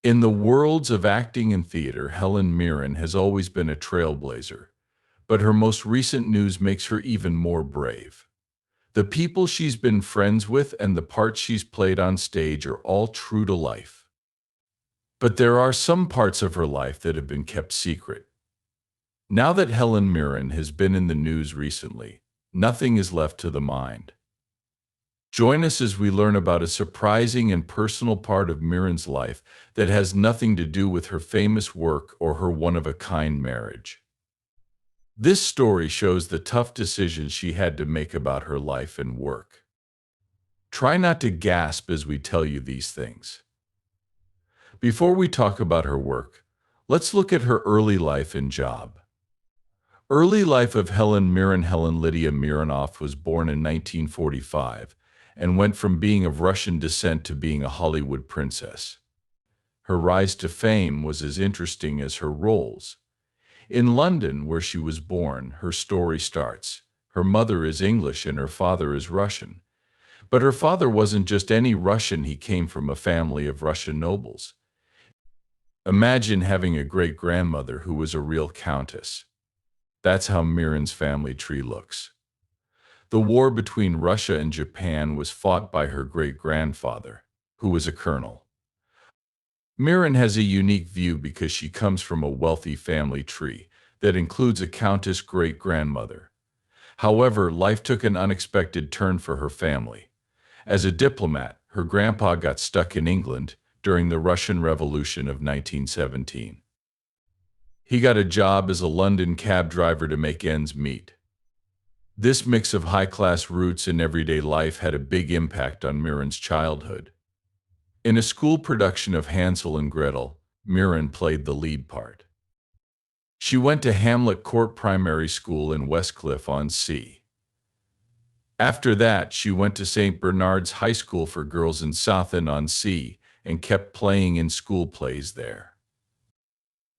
In the worlds of acting and theater, Helen Mirren has always been a trailblazer, but her most recent news makes her even more brave. The people she's been friends with and the parts she's played on stage are all true to life. But there are some parts of her life that have been kept secret. Now that Helen Mirren has been in the news recently, nothing is left to the mind. Join us as we learn about a surprising and personal part of Mirren's life that has nothing to do with her famous work or her one-of-a-kind marriage. This story shows the tough decisions she had to make about her life and work. Try not to gasp as we tell you these things. Before we talk about her work, let's look at her early life and job. Early life of Helen Mirren. Helen Lydia Mironoff was born in 1945 and went from being of Russian descent to being a Hollywood princess. Her rise to fame was as interesting as her roles. In London, where she was born, her story starts. Her mother is English and her father is Russian. But her father wasn't just any Russian, he came from a family of Russian nobles. Imagine having a great-grandmother who was a real countess. That's how Mirren's family tree looks. The war between Russia and Japan was fought by her great-grandfather, who was a colonel. Mirren has a unique view because she comes from a wealthy family tree that includes a countess great-grandmother. However, life took an unexpected turn for her family. As a diplomat, her grandpa got stuck in England during the Russian Revolution of 1917. He got a job as a London cab driver to make ends meet. This mix of high-class roots and everyday life had a big impact on Mirren's childhood. In a school production of Hansel and Gretel, Mirren played the lead part. She went to Hamlet Court Primary School in Westcliff-on-Sea. After that, she went to St. Bernard's High School for Girls in Southend-on-Sea and kept playing in school plays there.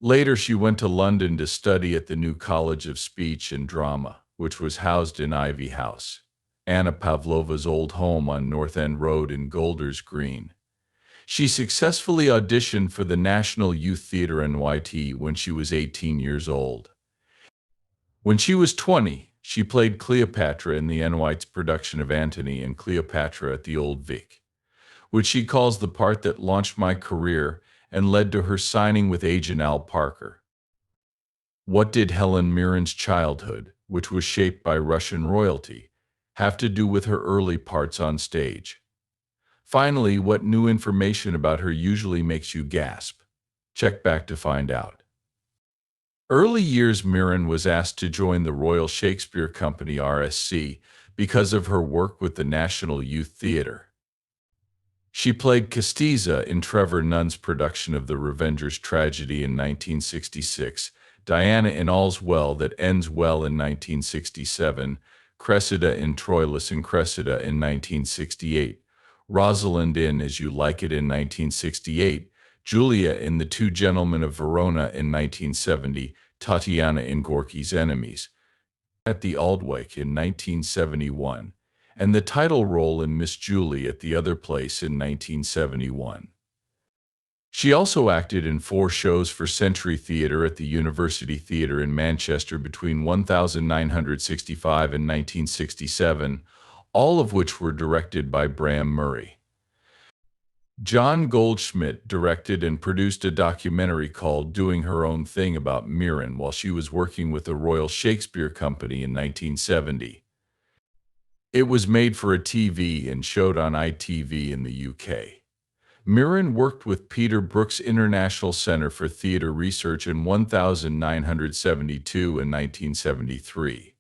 Later, she went to London to study at the New College of Speech and Drama, which was housed in Ivy House, Anna Pavlova's old home on North End Road in Golders Green. She successfully auditioned for the National Youth Theatre NYT when she was 18 years old. When she was 20, she played Cleopatra in the NYT's production of Antony and Cleopatra at the Old Vic, which she calls the part that launched my career and led to her signing with agent Al Parker. What did Helen Mirren's childhood, which was shaped by Russian royalty, have to do with her early parts on stage? Finally, what new information about her usually makes you gasp? Check back to find out. Early years. Mirren was asked to join the Royal Shakespeare Company (RSC) because of her work with the National Youth Theatre. She played Castiza in Trevor Nunn's production of The Revenger's Tragedy in 1966, Diana in All's Well That Ends Well in 1967, Cressida in Troilus and Cressida in 1968, Rosalind in As You Like It in 1968, Julia in The Two Gentlemen of Verona in 1970, Tatiana in Gorky's Enemies, at the Aldwych in 1971, and the title role in Miss Julie at the Other Place in 1971. She also acted in 4 shows for Century Theatre at the University Theatre in Manchester between 1965 and 1967, all of which were directed by Bram Murray. John Goldschmidt directed and produced a documentary called Doing Her Own Thing about Mirren while she was working with the Royal Shakespeare Company in 1970. It was made for a TV and showed on ITV in the UK. Mirren worked with Peter Brook's International Centre for Theatre Research in 1972 and 1973.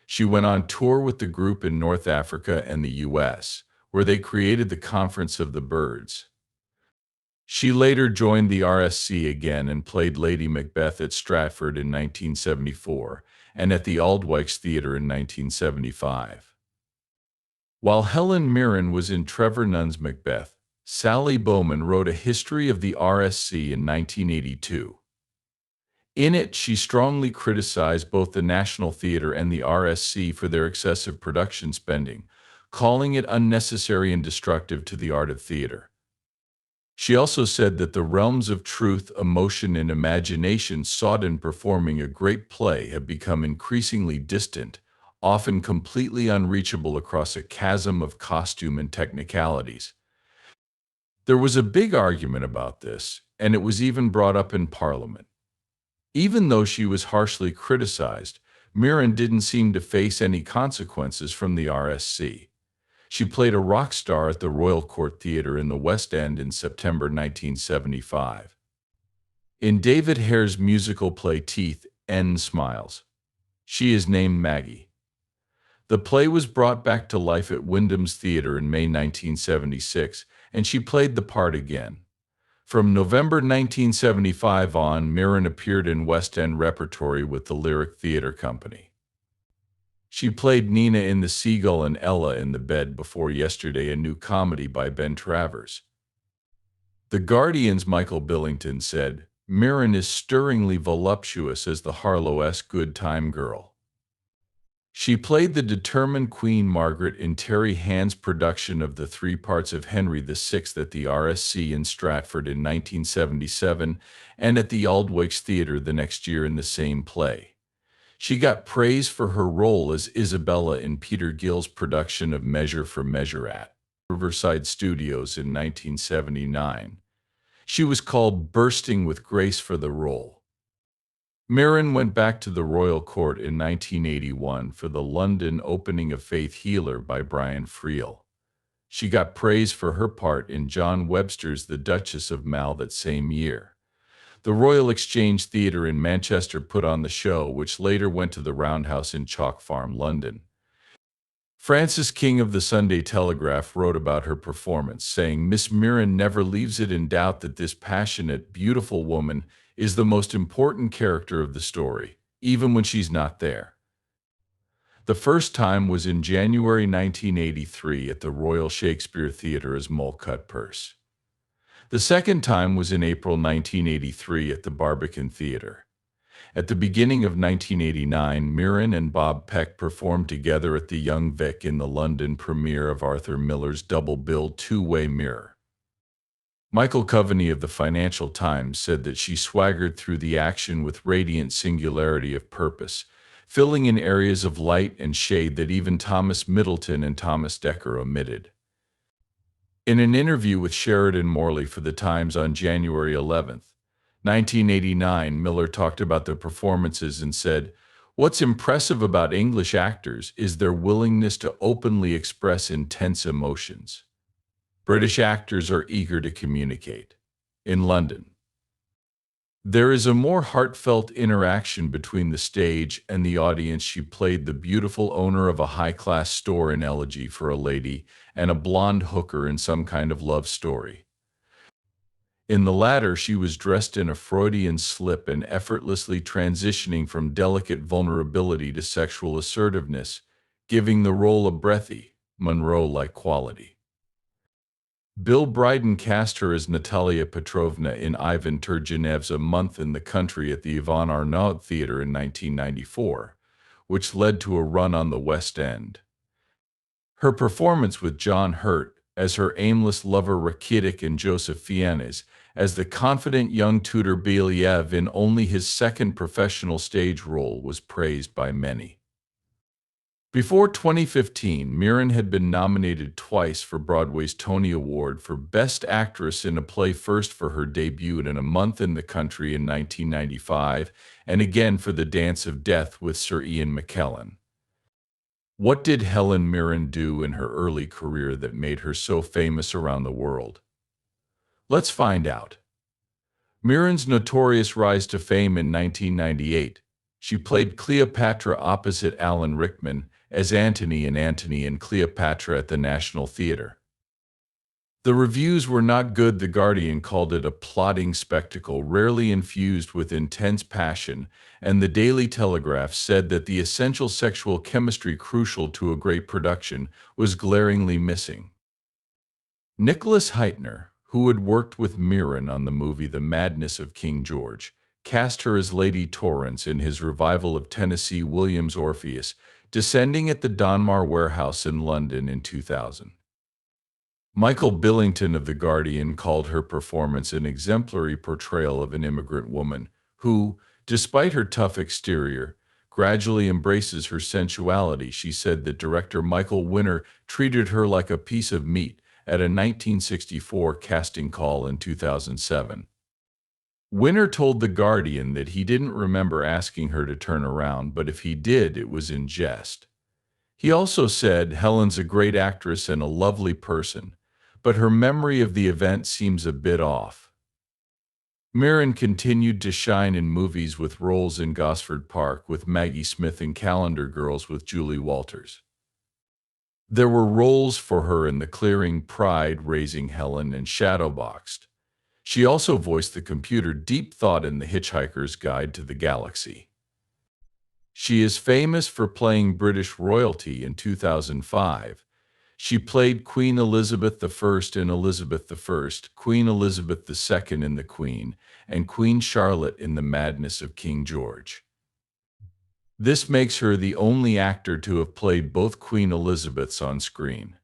She went on tour with the group in North Africa and the US, where they created the Conference of the Birds. She later joined the RSC again and played Lady Macbeth at Stratford in 1974 and at the Aldwych Theatre in 1975. While Helen Mirren was in Trevor Nunn's Macbeth, Sally Bowman wrote a history of the RSC in 1982. In it, she strongly criticized both the National Theatre and the RSC for their excessive production spending, calling it unnecessary and destructive to the art of theatre. She also said that the realms of truth, emotion, and imagination sought in performing a great play have become increasingly distant, often completely unreachable across a chasm of costume and technicalities. There was a big argument about this, and it was even brought up in Parliament. Even though she was harshly criticized, Mirren didn't seem to face any consequences from the RSC. She played a rock star at the Royal Court Theatre in the West End in September 1975. In David Hare's musical play Teeth, N Smiles, she is named Maggie. The play was brought back to life at Wyndham's Theatre in May 1976, and she played the part again. From November 1975 on, Mirren appeared in West End repertory with the Lyric Theatre Company. She played Nina in The Seagull and Ella in The Bed Before Yesterday, a new comedy by Ben Travers. The Guardian's Michael Billington said, Mirren is stirringly voluptuous as the Harlow-esque good time girl. She played the determined Queen Margaret in Terry Hand's production of the three parts of Henry VI at the RSC in Stratford in 1977 and at the Aldways Theatre the next year in the same play. She got praise for her role as Isabella in Peter Gill's production of Measure for Measure at Riverside Studios in 1979. She was called bursting with grace for the role. Mirren went back to the Royal Court in 1981 for the London opening of Faith Healer by Brian Friel. She got praise for her part in John Webster's The Duchess of Mal that same year. The Royal Exchange Theatre in Manchester put on the show, which later went to the Roundhouse in Chalk Farm, London. Francis King of the Sunday Telegraph wrote about her performance, saying, Miss Mirren never leaves it in doubt that this passionate, beautiful woman is the most important character of the story, even when she's not there. The first time was in January 1983 at the Royal Shakespeare Theatre as Moll Cutpurse. The second time was in April 1983 at the Barbican Theatre. At the beginning of 1989, Mirren and Bob Peck performed together at the Young Vic in the London premiere of Arthur Miller's double-billed Two-Way Mirror. Michael Coveney of the Financial Times said that she swaggered through the action with radiant singularity of purpose, filling in areas of light and shade that even Thomas Middleton and Thomas Dekker omitted. In an interview with Sheridan Morley for The Times on January 11, 1989, Miller talked about the performances and said, "What's impressive about English actors is their willingness to openly express intense emotions. British actors are eager to communicate. In London, there is a more heartfelt interaction between the stage and the audience." She played the beautiful owner of a high-class store in Elegy for a Lady and a blonde hooker in Some Kind of Love Story. In the latter, she was dressed in a Freudian slip and effortlessly transitioning from delicate vulnerability to sexual assertiveness, giving the role a breathy, Monroe-like quality. Bill Bryden cast her as Natalia Petrovna in Ivan Turgenev's A Month in the Country at the Yvonne Arnaud Theatre in 1994, which led to a run on the West End. Her performance with John Hurt as her aimless lover Rakitic and Joseph Fiennes as the confident young tutor Believ in only his second professional stage role was praised by many. Before 2015, Mirren had been nominated twice for Broadway's Tony Award for Best Actress in a Play, first for her debut in A Month in the Country in 1995, and again for The Dance of Death with Sir Ian McKellen. What did Helen Mirren do in her early career that made her so famous around the world? Let's find out. Mirren's notorious rise to fame in 1998. She played Cleopatra opposite Alan Rickman as Antony in Antony and Cleopatra at the National Theatre. The reviews were not good. The Guardian called it a plodding spectacle rarely infused with intense passion, and the Daily Telegraph said that the essential sexual chemistry crucial to a great production was glaringly missing. Nicholas Heitner, who had worked with Mirren on the movie The Madness of King George, cast her as Lady Torrance in his revival of Tennessee Williams' Orpheus, descending at the Donmar Warehouse in London in 2000. Michael Billington of The Guardian called her performance an exemplary portrayal of an immigrant woman who, despite her tough exterior, gradually embraces her sensuality. She said that director Michael Winner treated her like a piece of meat at a 1964 casting call in 2007. Winner told The Guardian that he didn't remember asking her to turn around, but if he did, it was in jest. He also said, "Helen's a great actress and a lovely person, but her memory of the event seems a bit off." Mirren continued to shine in movies with roles in Gosford Park with Maggie Smith and Calendar Girls with Julie Walters. There were roles for her in The Clearing, Pride, Raising Helen, and Shadowboxed. She also voiced the computer Deep Thought in The Hitchhiker's Guide to the Galaxy. She is famous for playing British royalty in 2005. She played Queen Elizabeth I in Elizabeth I, Queen Elizabeth II in The Queen, and Queen Charlotte in The Madness of King George. This makes her the only actor to have played both Queen Elizabeths on screen.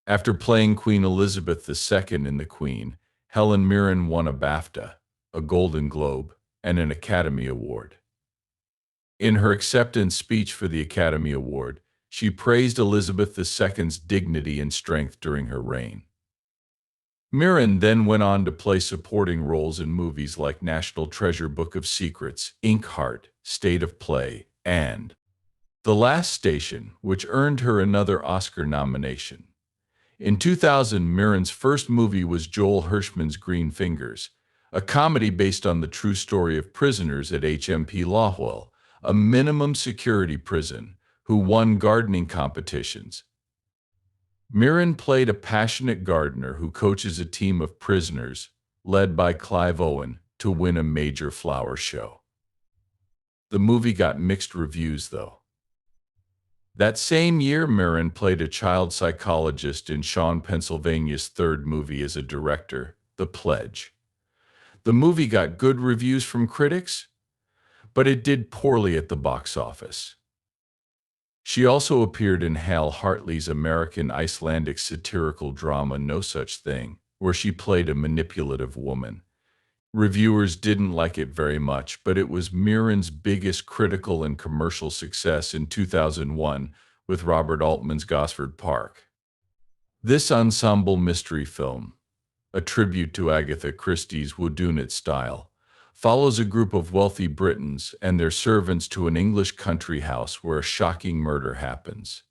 After playing Queen Elizabeth II in The Queen, Helen Mirren won a BAFTA, a Golden Globe, and an Academy Award. In her acceptance speech for the Academy Award, she praised Elizabeth II's dignity and strength during her reign. Mirren then went on to play supporting roles in movies like National Treasure Book of Secrets, Inkheart, State of Play, and The Last Station, which earned her another Oscar nomination. In 2000, Mirren's first movie was Joel Hirschman's Green Fingers, a comedy based on the true story of prisoners at HMP Lawwell, a minimum security prison, who won gardening competitions. Mirren played a passionate gardener who coaches a team of prisoners, led by Clive Owen, to win a major flower show. The movie got mixed reviews, though. That same year, Mirren played a child psychologist in Sean Pennsylvania's third movie as a director, The Pledge. The movie got good reviews from critics, but it did poorly at the box office. She also appeared in Hal Hartley's American-Icelandic satirical drama No Such Thing, where she played a manipulative woman. Reviewers didn't like it very much, but it was Mirren's biggest critical and commercial success in 2001 with Robert Altman's Gosford Park. This ensemble mystery film, a tribute to Agatha Christie's whodunit style, follows a group of wealthy Britons and their servants to an English country house where a shocking murder happens.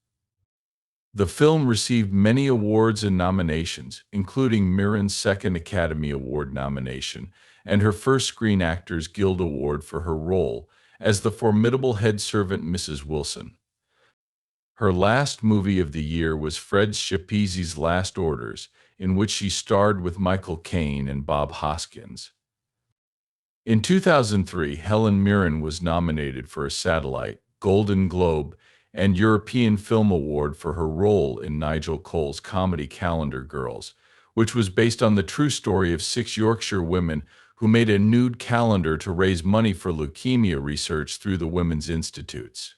The film received many awards and nominations, including Mirren's second Academy Award nomination and her first Screen Actors Guild Award for her role as the formidable head servant Mrs. Wilson. Her last movie of the year was Fred Schapisi's Last Orders, in which she starred with Michael Caine and Bob Hoskins. In 2003, Helen Mirren was nominated for a Satellite, Golden Globe, and European Film Award for her role in Nigel Cole's comedy Calendar Girls, which was based on the true story of 6 Yorkshire women who made a nude calendar to raise money for leukemia research through the Women's Institutes.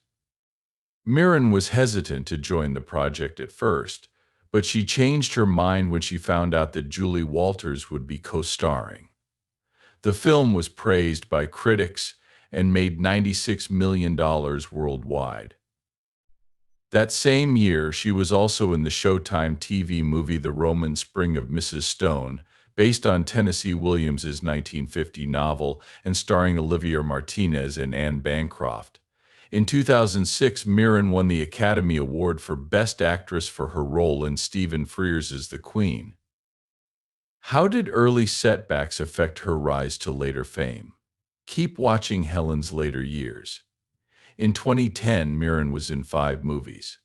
Mirren was hesitant to join the project at first, but she changed her mind when she found out that Julie Walters would be co-starring. The film was praised by critics and made $96 million worldwide. That same year, she was also in the Showtime TV movie The Roman Spring of Mrs. Stone, based on Tennessee Williams's 1950 novel and starring Olivia Martinez and Anne Bancroft. In 2006, Mirren won the Academy Award for Best Actress for her role in Stephen Frears's The Queen. How did early setbacks affect her rise to later fame? Keep watching Helen's later years. In 2010, Mirren was in 5 movies.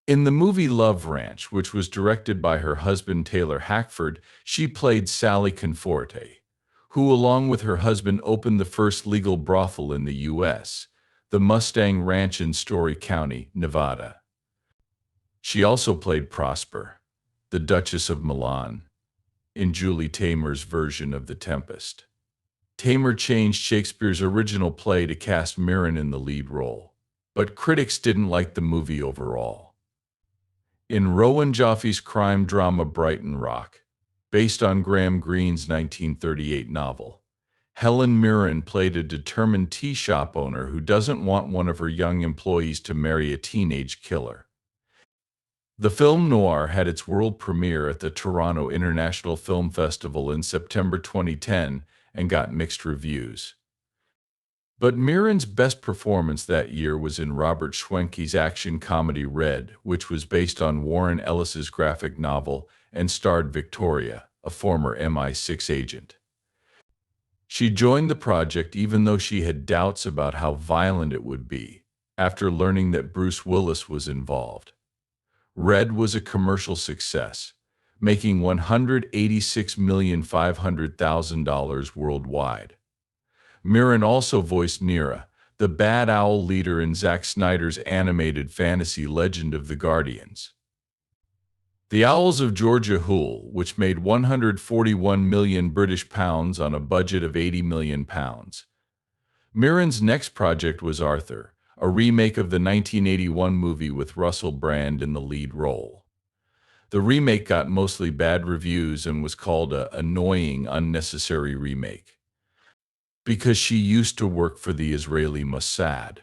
In the movie Love Ranch, which was directed by her husband Taylor Hackford, she played Sally Conforte, who along with her husband opened the first legal brothel in the U.S., the Mustang Ranch in Story County, Nevada. She also played Prosper, the Duchess of Milan, in Julie Taymor's version of The Tempest. Taymor changed Shakespeare's original play to cast Mirren in the lead role, but critics didn't like the movie overall. In Rowan Joffe's crime drama Brighton Rock, based on Graham Greene's 1938 novel, Helen Mirren played a determined tea shop owner who doesn't want one of her young employees to marry a teenage killer. The film noir had its world premiere at the Toronto International Film Festival in September 2010 and got mixed reviews. But Mirren's best performance that year was in Robert Schwenke's action comedy Red, which was based on Warren Ellis's graphic novel and starred Victoria, a former MI6 agent. She joined the project even though she had doubts about how violent it would be, after learning that Bruce Willis was involved. Red was a commercial success, making $186,500,000 worldwide. Mirren also voiced Neera, the Bad Owl leader in Zack Snyder's animated fantasy Legend of the Guardians. The Owls of Georgia Hool, which made 141 million British pounds on a budget of 80 million pounds. Mirren's next project was Arthur, a remake of the 1981 movie with Russell Brand in the lead role. The remake got mostly bad reviews and was called an annoying, unnecessary remake, because she used to work for the Israeli Mossad.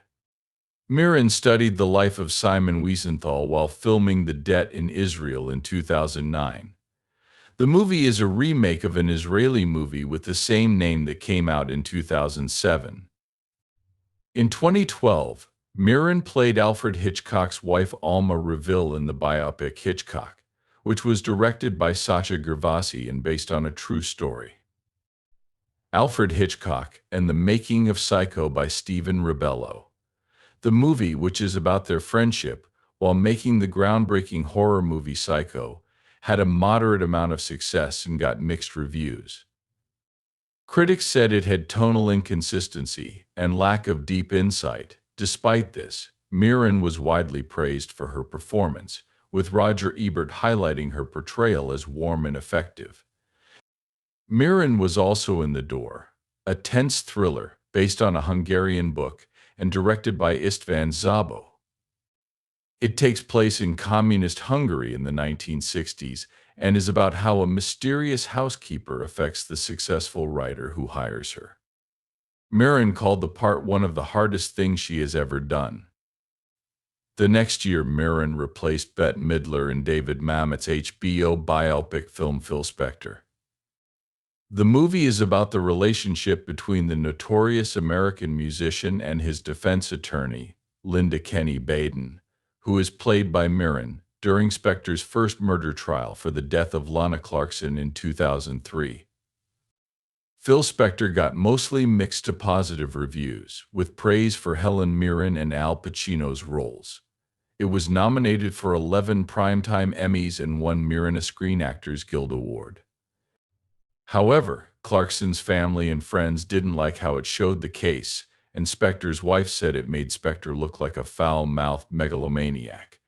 Mirren studied the life of Simon Wiesenthal while filming The Debt in Israel in 2009. The movie is a remake of an Israeli movie with the same name that came out in 2007. In 2012, Mirren played Alfred Hitchcock's wife Alma Reville in the biopic Hitchcock, which was directed by Sacha Gervasi and based on a true story. Alfred Hitchcock and the Making of Psycho by Stephen Rebello. The movie, which is about their friendship while making the groundbreaking horror movie Psycho, had a moderate amount of success and got mixed reviews. Critics said it had tonal inconsistency and lack of deep insight. Despite this, Mirren was widely praised for her performance, with Roger Ebert highlighting her portrayal as warm and effective. Mirren was also in The Door, a tense thriller based on a Hungarian book and directed by István Szabó. It takes place in communist Hungary in the 1960s and is about how a mysterious housekeeper affects the successful writer who hires her. Mirren called the part one of the hardest things she has ever done. The next year, Mirren replaced Bette Midler in David Mamet's HBO biopic film Phil Spector. The movie is about the relationship between the notorious American musician and his defense attorney, Linda Kenny Baden, who is played by Mirren, during Spector's first murder trial for the death of Lana Clarkson in 2003. Phil Spector got mostly mixed to positive reviews, with praise for Helen Mirren and Al Pacino's roles. It was nominated for 11 Primetime Emmys and won Mirren a Screen Actors Guild Award. However, Clarkson's family and friends didn't like how it showed the case, and Spector's wife said it made Spector look like a foul-mouthed megalomaniac.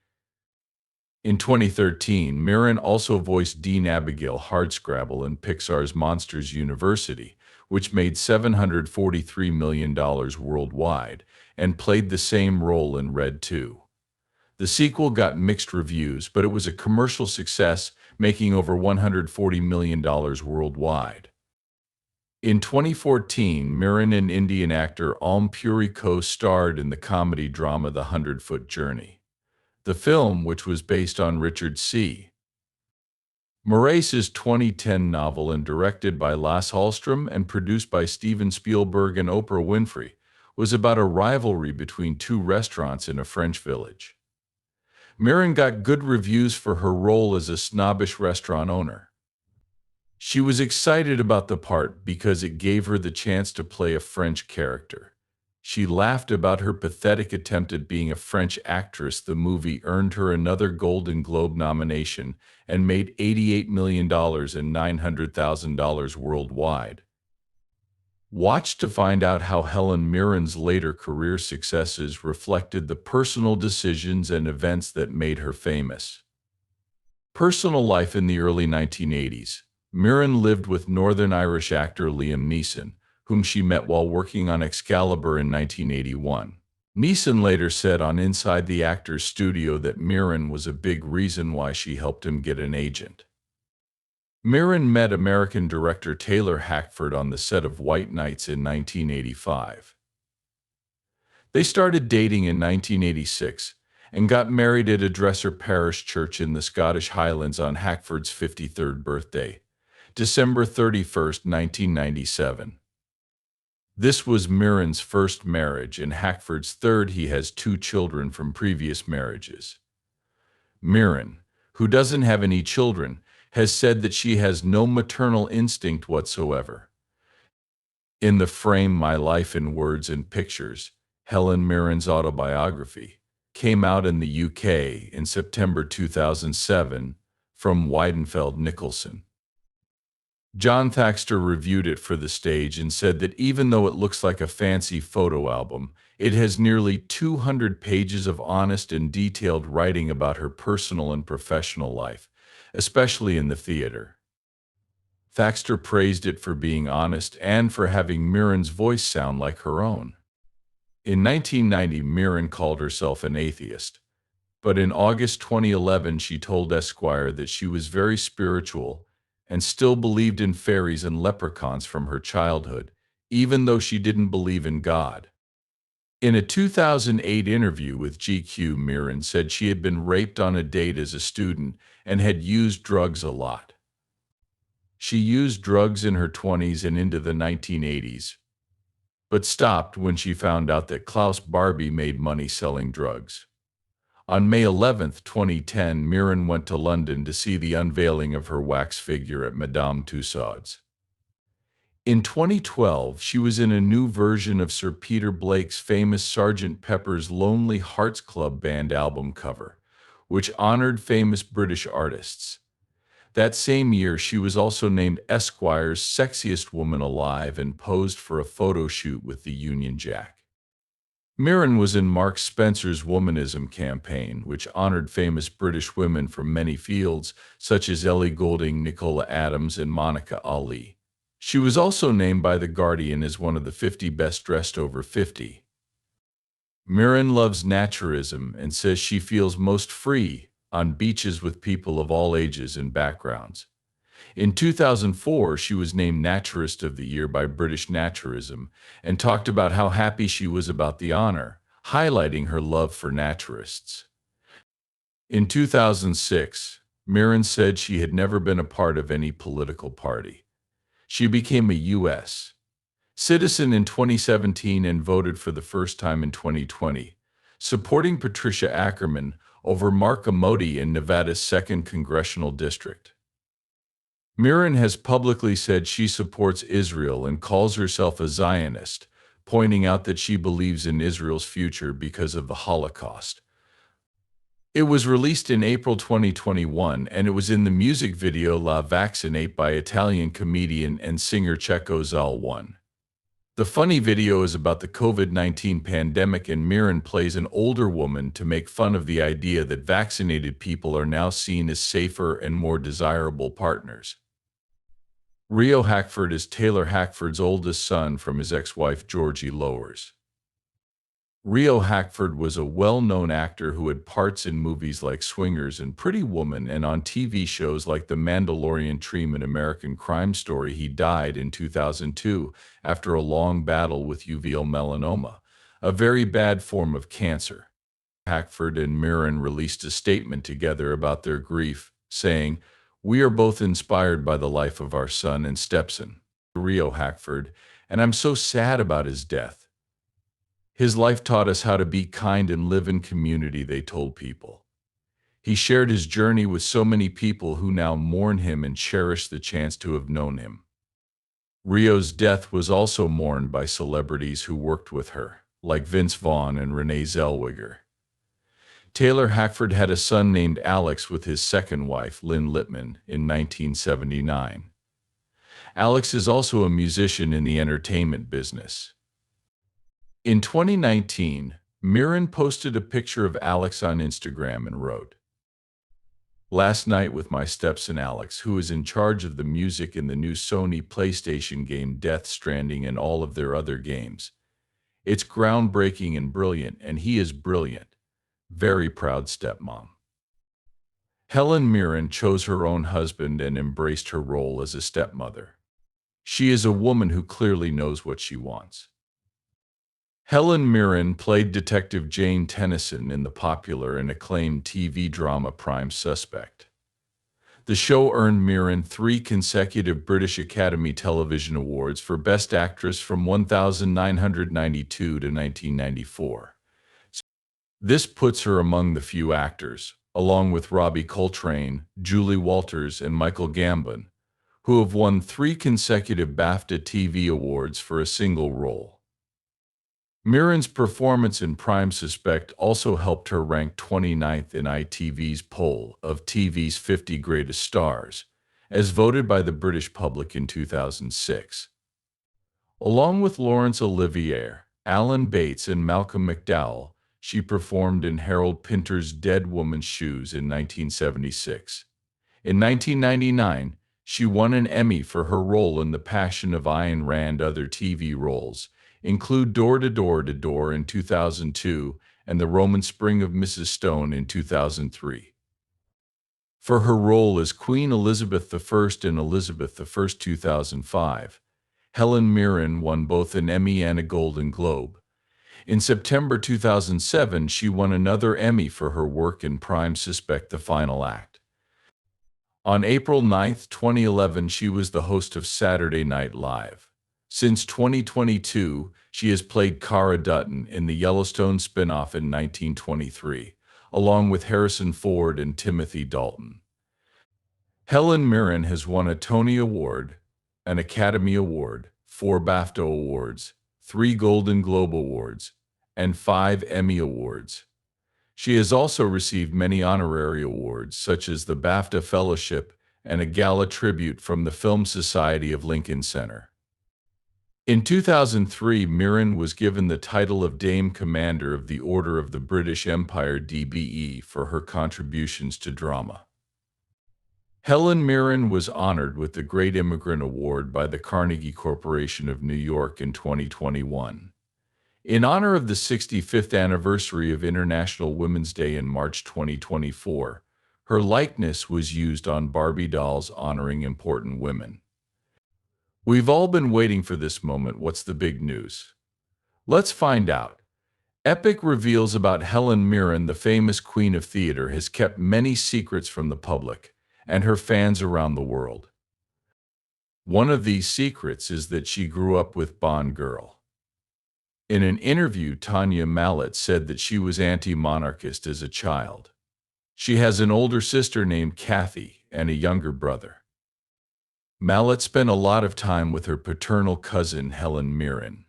In 2013, Mirren also voiced Dean Abigail Hardscrabble in Pixar's Monsters University, which made $743 million worldwide, and played the same role in Red 2. The sequel got mixed reviews, but it was a commercial success, making over $140 million worldwide. In 2014, Mirren and Indian actor Om Puri co-starred in the comedy drama The 100-Foot Journey. The film, which was based on Richard C. Moraes' 2010 novel and directed by Lasse Hallström and produced by Steven Spielberg and Oprah Winfrey, was about a rivalry between two restaurants in a French village. Mirren got good reviews for her role as a snobbish restaurant owner. She was excited about the part because it gave her the chance to play a French character. She laughed about her pathetic attempt at being a French actress. The movie earned her another Golden Globe nomination and made $88 million and $900,000 worldwide. Watch to find out how Helen Mirren's later career successes reflected the personal decisions and events that made her famous. Personal life. In the early 1980s, Mirren lived with Northern Irish actor Liam Neeson, whom she met while working on Excalibur in 1981. Neeson later said on Inside the Actors Studio that Mirren was a big reason why she helped him get an agent. Mirren met American director Taylor Hackford on the set of White Nights in 1985. They started dating in 1986 and got married at a Dresser Parish Church in the Scottish Highlands on Hackford's 53rd birthday, December 31st, 1997. This was Mirren's first marriage and Hackford's third. He has two children from previous marriages. Mirren, who doesn't have any children, has said that she has no maternal instinct whatsoever. In the frame My Life in Words and Pictures, Helen Mirren's autobiography, came out in the UK in September 2007 from Weidenfeld Nicholson. John Thaxter reviewed it for the stage and said that even though it looks like a fancy photo album, it has nearly 200 pages of honest and detailed writing about her personal and professional life, especially in the theater. Thaxter praised it for being honest and for having Mirren's voice sound like her own. In 1990, Mirren called herself an atheist, but in August 2011 she told Esquire that she was very spiritual and still believed in fairies and leprechauns from her childhood, even though she didn't believe in God. In a 2008 interview with GQ, Mirren said she had been raped on a date as a student and had used drugs a lot. She used drugs in her 20s and into the 1980s, but stopped when she found out that Klaus Barbie made money selling drugs. On May 11, 2010, Mirren went to London to see the unveiling of her wax figure at Madame Tussauds. In 2012, she was in a new version of Sir Peter Blake's famous Sgt. Pepper's Lonely Hearts Club Band album cover, which honored famous British artists. That same year, she was also named Esquire's Sexiest Woman Alive and posed for a photo shoot with the Union Jack. Mirren was in Mark Spencer's Womanism campaign, which honored famous British women from many fields, such as Ellie Goulding, Nicola Adams, and Monica Ali. She was also named by The Guardian as one of the 50 best dressed over 50. Mirren loves naturism and says she feels most free on beaches with people of all ages and backgrounds. In 2004, she was named Naturist of the Year by British Naturism and talked about how happy she was about the honor, highlighting her love for naturists. In 2006, Mirren said she had never been a part of any political party. She became a U.S. citizen in 2017 and voted for the first time in 2020, supporting Patricia Ackerman over Mark Modi in Nevada's 2nd Congressional District. Mirren has publicly said she supports Israel and calls herself a Zionist, pointing out that she believes in Israel's future because of the Holocaust. It was released in April 2021, and it was in the music video La Vaccinate by Italian comedian and singer Checo Zal. The funny video is about the COVID-19 pandemic, and Mirren plays an older woman to make fun of the idea that vaccinated people are now seen as safer and more desirable partners. Rio Hackford is Taylor Hackford's oldest son from his ex-wife Georgie Lowers. Rio Hackford was a well-known actor who had parts in movies like Swingers and Pretty Woman and on TV shows like The Mandalorian Tream and American Crime Story. He died in 2002 after a long battle with uveal melanoma, a very bad form of cancer. Hackford and Mirren released a statement together about their grief, saying, "We are both inspired by the life of our son and stepson, Rio Hackford, and I'm so sad about his death. His life taught us how to be kind and live in community," they told People. He shared his journey with so many people who now mourn him and cherish the chance to have known him. Rio's death was also mourned by celebrities who worked with her, like Vince Vaughn and Renee Zellweger. Taylor Hackford had a son named Alex with his second wife, Lynn Littman, in 1979. Alex is also a musician in the entertainment business. In 2019, Mirren posted a picture of Alex on Instagram and wrote, "Last night with my stepson Alex, who is in charge of the music in the new Sony PlayStation game Death Stranding and all of their other games. It's groundbreaking and brilliant, and he is brilliant. Very proud stepmom. Helen Mirren chose her own husband and embraced her role as a stepmother. She is a woman who clearly knows what she wants. Helen Mirren played Detective Jane Tennyson in the popular and acclaimed TV drama Prime Suspect. The show earned Mirren 3 consecutive British Academy Television Awards for Best Actress from 1992 to 1994. This puts her among the few actors, along with Robbie Coltrane, Julie Walters, and Michael Gambon, who have won 3 consecutive BAFTA TV awards for a single role. Mirren's performance in Prime Suspect also helped her rank 29th in ITV's poll of TV's 50 Greatest Stars, as voted by the British public in 2006. Along with Laurence Olivier, Alan Bates, and Malcolm McDowell, she performed in Harold Pinter's Dead Woman's Shoes in 1976. In 1999, she won an Emmy for her role in The Passion of Ayn Rand. Other TV roles include Door to Door to Door in 2002 and The Roman Spring of Mrs. Stone in 2003. For her role as Queen Elizabeth I in Elizabeth I 2005, Helen Mirren won both an Emmy and a Golden Globe. In September 2007, she won another Emmy for her work in Prime Suspect: The Final Act. On April 9, 2011, she was the host of Saturday Night Live. Since 2022, she has played Cara Dutton in the Yellowstone spin-off in 1923, along with Harrison Ford and Timothy Dalton. Helen Mirren has won a Tony Award, an Academy Award, 4 BAFTA Awards, 3 Golden Globe Awards, and 5 Emmy Awards. She has also received many honorary awards, such as the BAFTA Fellowship and a gala tribute from the Film Society of Lincoln Center. In 2003, Mirren was given the title of Dame Commander of the Order of the British Empire (DBE) for her contributions to drama. Helen Mirren was honored with the Great Immigrant Award by the Carnegie Corporation of New York in 2021. In honor of the 65th anniversary of International Women's Day in March 2024, her likeness was used on Barbie dolls honoring important women. We've all been waiting for this moment. What's the big news? Let's find out. Epic reveals about Helen Mirren, the famous queen of theater, has kept many secrets from the public and her fans around the world. One of these secrets is that she grew up with Bond girl. In an interview, Tanya Mallet said that she was anti-monarchist as a child. She has an older sister named Kathy and a younger brother. Mallet spent a lot of time with her paternal cousin Helen Mirren.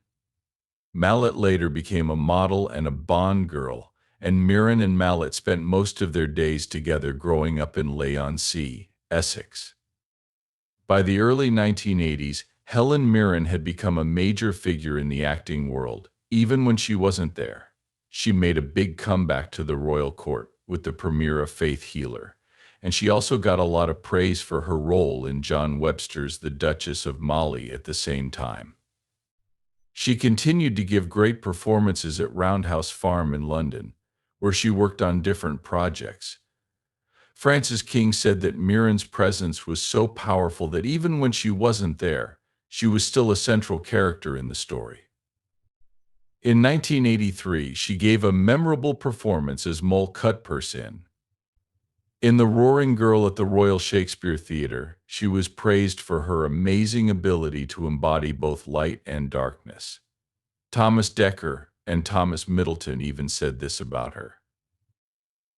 Mallet later became a model and a Bond girl, and Mirren and Mallet spent most of their days together growing up in Leigh-on-Sea, Essex. By the early 1980s, Helen Mirren had become a major figure in the acting world. Even when she wasn't there, she made a big comeback to the royal court with the premiere of Faith Healer, and she also got a lot of praise for her role in John Webster's The Duchess of Mali at the same time. She continued to give great performances at Roundhouse Farm in London, where she worked on different projects. Francis King said that Mirren's presence was so powerful that even when she wasn't there, she was still a central character in the story. In 1983, she gave a memorable performance as Moll Cutpurse in The Roaring Girl at the Royal Shakespeare Theatre. She was praised for her amazing ability to embody both light and darkness. Thomas Dekker and Thomas Middleton even said this about her.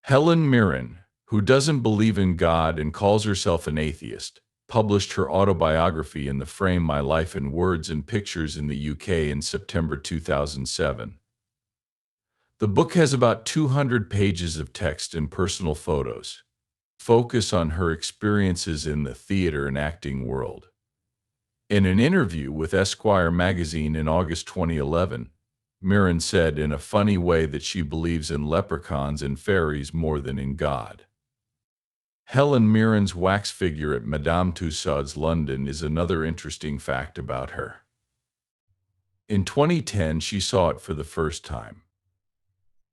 Helen Mirren, who doesn't believe in God and calls herself an atheist, published her autobiography in the frame My Life in Words and Pictures in the UK in September 2007. The book has about 200 pages of text and personal photos. Focus on her experiences in the theater and acting world. In an interview with Esquire magazine in August 2011, Mirren said in a funny way that she believes in leprechauns and fairies more than in God. Helen Mirren's wax figure at Madame Tussauds London is another interesting fact about her. In 2010, she saw it for the first time.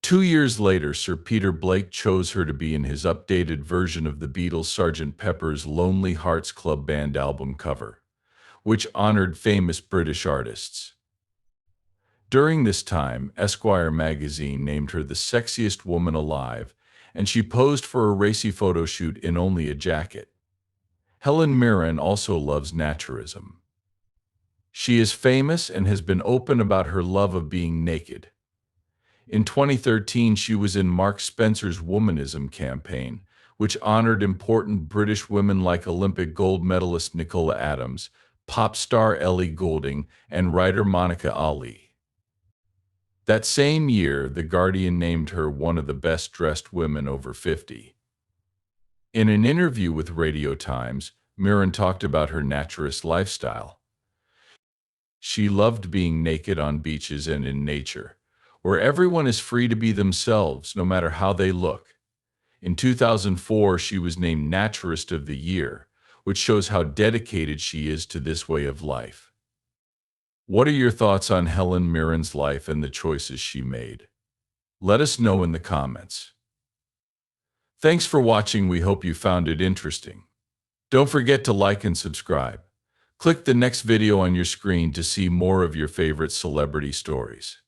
2 years later, Sir Peter Blake chose her to be in his updated version of the Beatles' Sgt. Pepper's Lonely Hearts Club Band album cover, which honored famous British artists. During this time, Esquire magazine named her the sexiest woman alive, and she posed for a racy photo shoot in only a jacket. Helen Mirren also loves naturism. She is famous and has been open about her love of being naked. In 2013, she was in Mark Spencer's Womanism campaign, which honored important British women like Olympic gold medalist Nicola Adams, pop star Ellie Goulding, and writer Monica Ali. That same year, The Guardian named her one of the best-dressed women over 50. In an interview with Radio Times, Mirren talked about her naturist lifestyle. She loved being naked on beaches and in nature, where everyone is free to be themselves no matter how they look. In 2004, she was named Naturist of the Year, which shows how dedicated she is to this way of life. What are your thoughts on Helen Mirren's life and the choices she made? Let us know in the comments. Thanks for watching. We hope you found it interesting. Don't forget to like and subscribe. Click the next video on your screen to see more of your favorite celebrity stories.